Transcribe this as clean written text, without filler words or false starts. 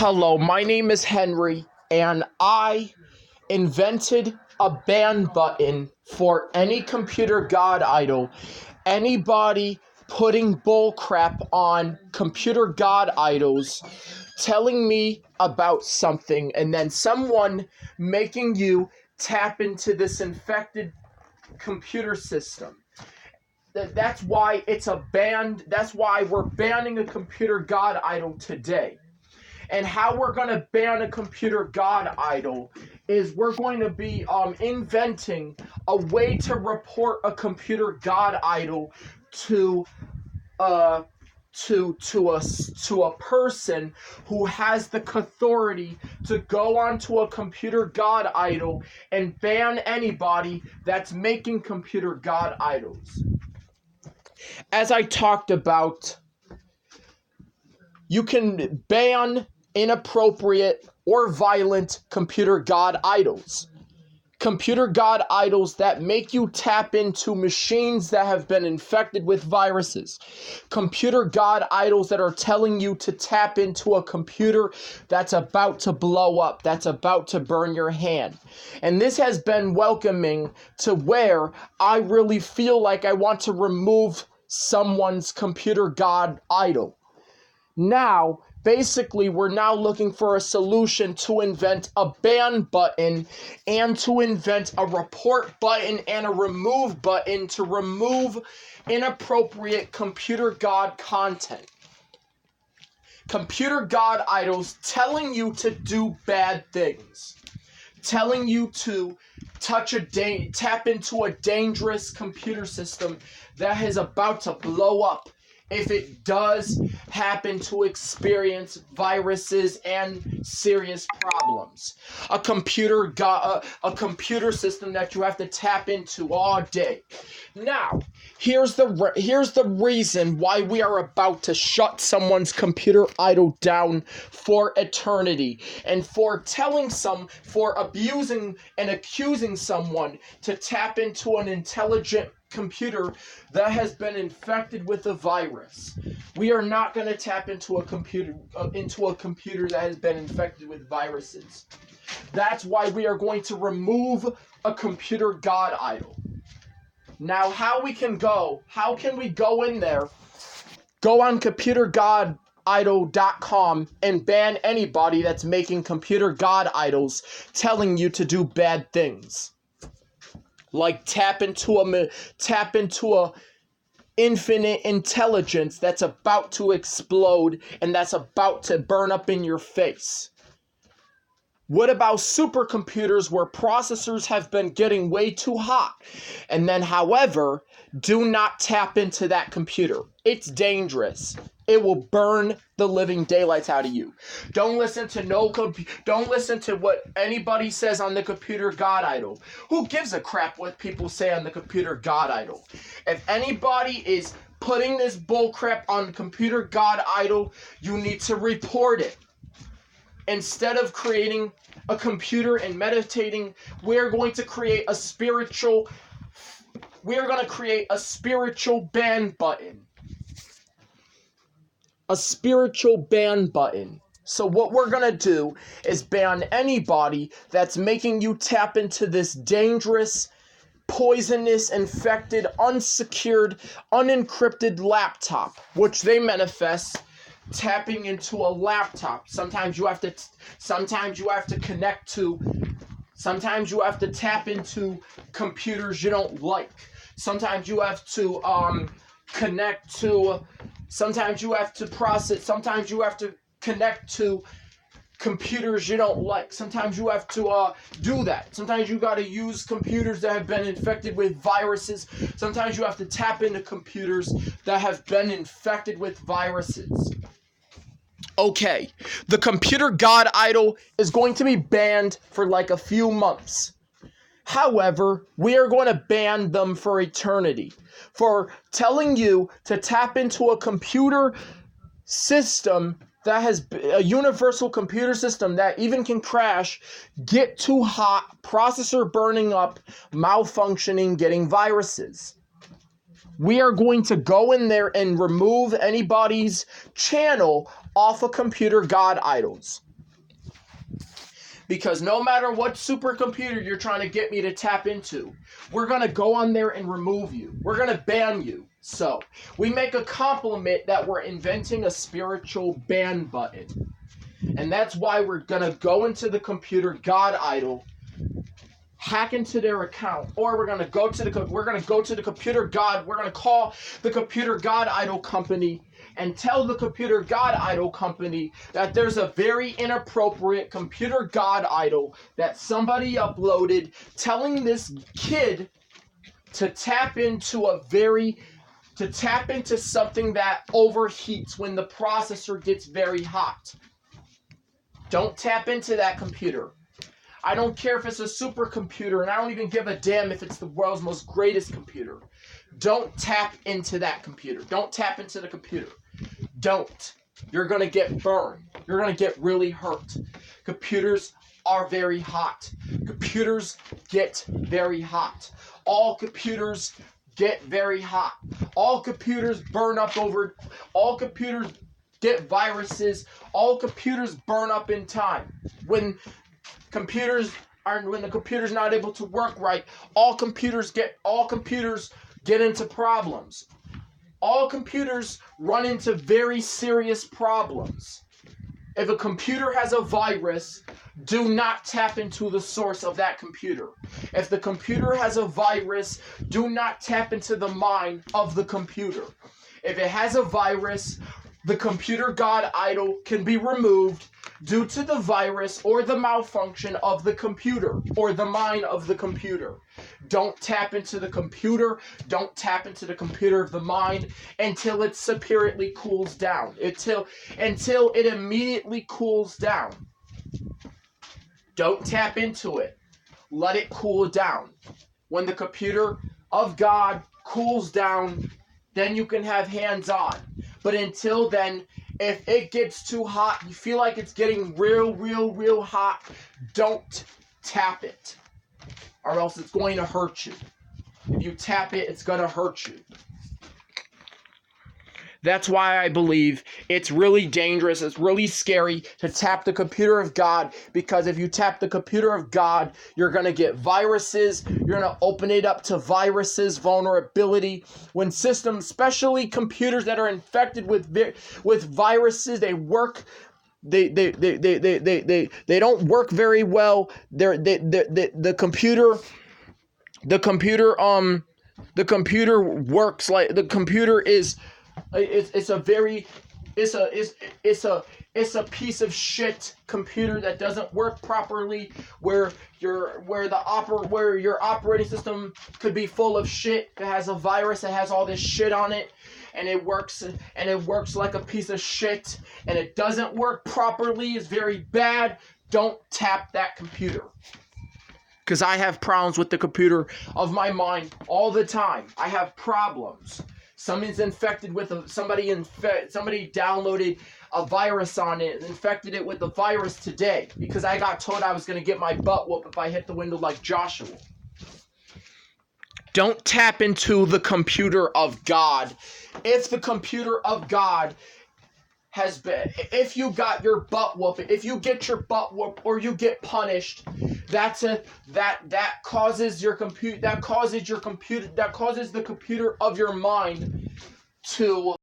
Hello, my name is Henry, and I invented a ban button for any computer god idol. Anybody putting bullcrap on computer god idols, telling me about something, and then someone making you tap into this infected computer system. That's why it's a ban. That's why we're banning a computer god idol today. And how we're going to ban a computer god idol is we're going to be inventing a way to report a computer god idol to a person who has the authority to go onto a computer god idol and ban anybody that's making computer god idols. As I talked about, you can ban inappropriate or violent computer god idols. Computer god idols that make you tap into machines that have been infected with viruses. Computer god idols that are telling you to tap into a computer that's about to blow up, that's about to burn your hand. And this has been welcoming to where I really feel like I want to remove someone's computer god idol. Now, basically, we're now looking for a solution to invent a ban button and to invent a report button and a remove button to remove inappropriate computer god content. Computer god idols telling you to do bad things. Telling you to tap into a dangerous computer system that is about to blow up if it does happen to experience viruses and serious problems. A computer system that you have to tap into all day. Now, here's the reason why we are about to shut someone's computer idol down for eternity, and for abusing and accusing someone to tap into an intelligent computer that has been infected with a virus. We are not going to tap into a computer that has been infected with viruses. That's why we are going to remove a computer god idol. Now, how can we go in there, go on computergodidol.com and ban anybody that's making computer god idols telling you to do bad things. Like tap into a infinite intelligence that's about to explode and that's about to burn up in your face. What about supercomputers where processors have been getting way too hot? And then, however, do not tap into that computer. It's dangerous. It will burn the living daylights out of you. Don't listen to what anybody says on the computer god idol. Who gives a crap what people say on the computer god idol? If anybody is putting this bullcrap on the computer god idol, you need to report it. Instead of creating a computer and meditating, we're going to create a spiritual ban button. A spiritual ban button. So what we're going to do is ban anybody that's making you tap into this dangerous, poisonous, infected, unsecured, unencrypted laptop, which they manifest tapping into a laptop. Sometimes you have to tap into computers you don't like. Sometimes you have to connect to computers you don't like. Sometimes you have to do that. Sometimes you got to use computers that have been infected with viruses. Sometimes you have to tap into computers that have been infected with viruses. Okay, the computer god idol is going to be banned for like a few months. However, we are going to ban them for eternity for telling you to tap into a computer system that has a universal computer system that even can crash, get too hot, processor burning up, malfunctioning, getting viruses. We are going to go in there and remove anybody's channel off of computer god idols. Because no matter what supercomputer you're trying to get me to tap into, we're going to go on there and remove you. We're going to ban you. So, we make a compliment that we're inventing a spiritual ban button. And that's why we're going to go into the computer God idol, hack into their account, or we're going to go to the computer God. We're going to call the computer God idol company and tell the computer God idol company that there's a very inappropriate computer God idol that somebody uploaded, telling this kid to tap into something that overheats when the processor gets very hot. Don't tap into that computer. I don't care if it's a supercomputer, and I don't even give a damn if it's the world's most greatest computer. Don't tap into that computer. Don't tap into the computer. Don't. You're going to get burned. You're going to get really hurt. Computers are very hot. Computers get very hot. All computers get very hot. All computers burn up over. All computers get viruses. All computers burn up in time. When the computer's not able to work right, all computers get into problems. All computers run into very serious problems. If a computer has a virus, do not tap into the source of that computer. If the computer has a virus, do not tap into the mind of the computer. If it has a virus, the computer God idol can be removed due to the virus or the malfunction of the computer or the mind of the computer. Don't tap into the computer. Don't tap into the computer of the mind until it superiorly cools down. Until it immediately cools down. Don't tap into it. Let it cool down. When the computer of God cools down, then you can have hands on. But until then, if it gets too hot, you feel like it's getting real hot, don't tap it. Or else it's going to hurt you. If you tap it, it's going to hurt you. That's why I believe it's really dangerous, it's really scary to tap the computer of God, because if you tap the computer of God, you're going to get viruses, you're going to open it up to viruses, vulnerability. When systems, especially computers that are infected with viruses, they don't work very well. The computer works like the computer is. It's a piece of shit computer that doesn't work properly, where your operating system could be full of shit. It has a virus that has all this shit on it, and it works like a piece of shit, and it doesn't work properly. It's very bad. Don't tap that computer. Because I have problems with the computer of my mind all the time. I have problems. Somebody's infected with somebody downloaded a virus on it and infected it with the virus today, because I got told I was going to get my butt whooped if I hit the window like Joshua. Don't tap into the computer of God. If the computer of God if you got your butt whooped, if you get your butt whooped or you get punished, that causes the computer of your mind to